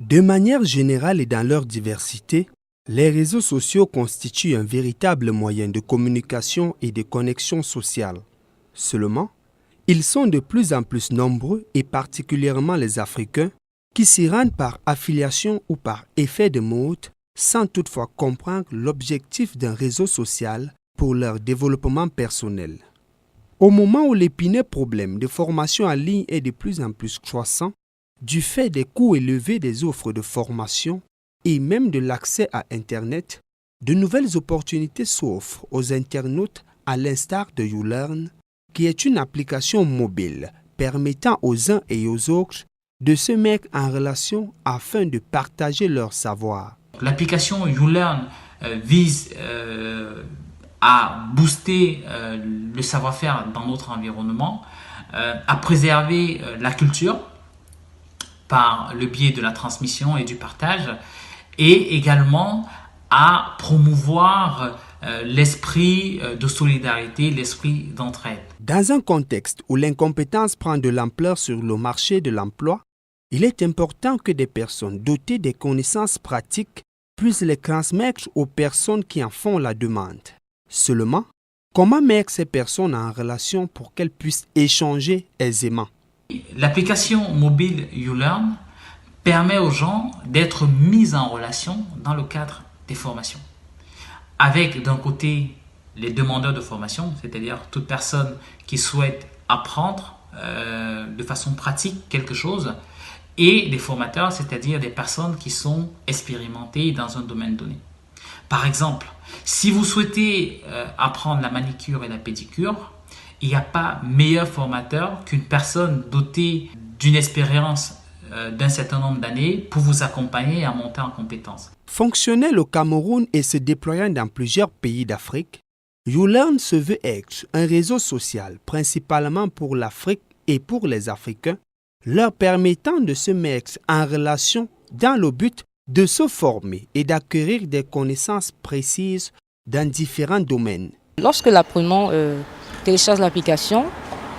De manière générale et dans leur diversité, les réseaux sociaux constituent un véritable moyen de communication et de connexion sociale. Seulement, ils sont de plus en plus nombreux et particulièrement les Africains qui s'y rendent par affiliation ou par effet de mode sans toutefois comprendre l'objectif d'un réseau social pour leur développement personnel. Au moment où l'épineux problème de formation en ligne est de plus en plus croissant, du fait des coûts élevés des offres de formation et même de l'accès à Internet, de nouvelles opportunités s'offrent aux internautes à l'instar de YouLearn, qui est une application mobile permettant aux uns et aux autres de se mettre en relation afin de partager leur savoir. L'application YouLearn vise à booster le savoir-faire dans notre environnement, à préserver la culture par le biais de la transmission et du partage, et également à promouvoir l'esprit de solidarité, l'esprit d'entraide. Dans un contexte où l'incompétence prend de l'ampleur sur le marché de l'emploi, il est important que des personnes dotées des connaissances pratiques puissent les transmettre aux personnes qui en font la demande. Seulement, comment mettre ces personnes en relation pour qu'elles puissent échanger aisément? L'application mobile YouLearn permet aux gens d'être mis en relation dans le cadre des formations. Avec d'un côté les demandeurs de formation, c'est-à-dire toute personne qui souhaite apprendre de façon pratique quelque chose, et les formateurs, c'est-à-dire des personnes qui sont expérimentées dans un domaine donné. Par exemple, si vous souhaitez apprendre la manicure et la pédicure, il n'y a pas meilleur formateur qu'une personne dotée d'une expérience d'un certain nombre d'années pour vous accompagner à monter en compétences. Fonctionnel au Cameroun et se déployant dans plusieurs pays d'Afrique, YouLearn se veut être un réseau social principalement pour l'Afrique et pour les Africains, leur permettant de se mettre en relation dans le but de se former et d'acquérir des connaissances précises dans différents domaines. Lorsque l'apprenant télécharge l'application,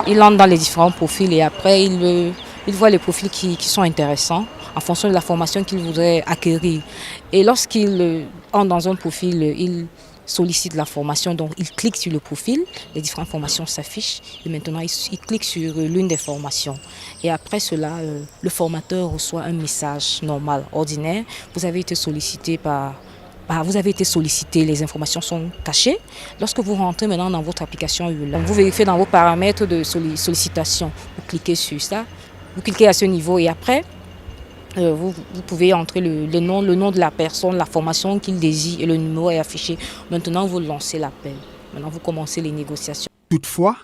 il entre dans les différents profils et après il voit les profils qui sont intéressants en fonction de la formation qu'il voudrait acquérir. Et lorsqu'il entre dans un profil, il sollicite la formation, donc il clique sur le profil, les différentes formations s'affichent et maintenant il clique sur l'une des formations. Et après cela, le formateur reçoit un message normal, ordinaire. Vous avez été sollicité les informations sont cachées. Lorsque vous rentrez maintenant dans votre application YouLearn, vous vérifiez dans vos paramètres de sollicitation, vous cliquez sur ça, vous cliquez à ce niveau et après, vous pouvez entrer le nom de la personne, la formation qu'il désire et le numéro est affiché. Maintenant, vous lancez l'appel. Maintenant, vous commencez les négociations. Toutefois,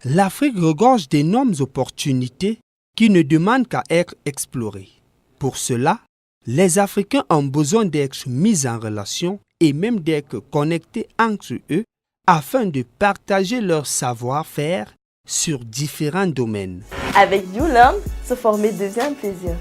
l'Afrique regorge d'énormes opportunités qui ne demandent qu'à être explorées. Pour cela, les Africains ont besoin d'être mis en relation et même d'être connectés entre eux afin de partager leur savoir-faire sur différents domaines. Avec YouLearn, se former devient un plaisir.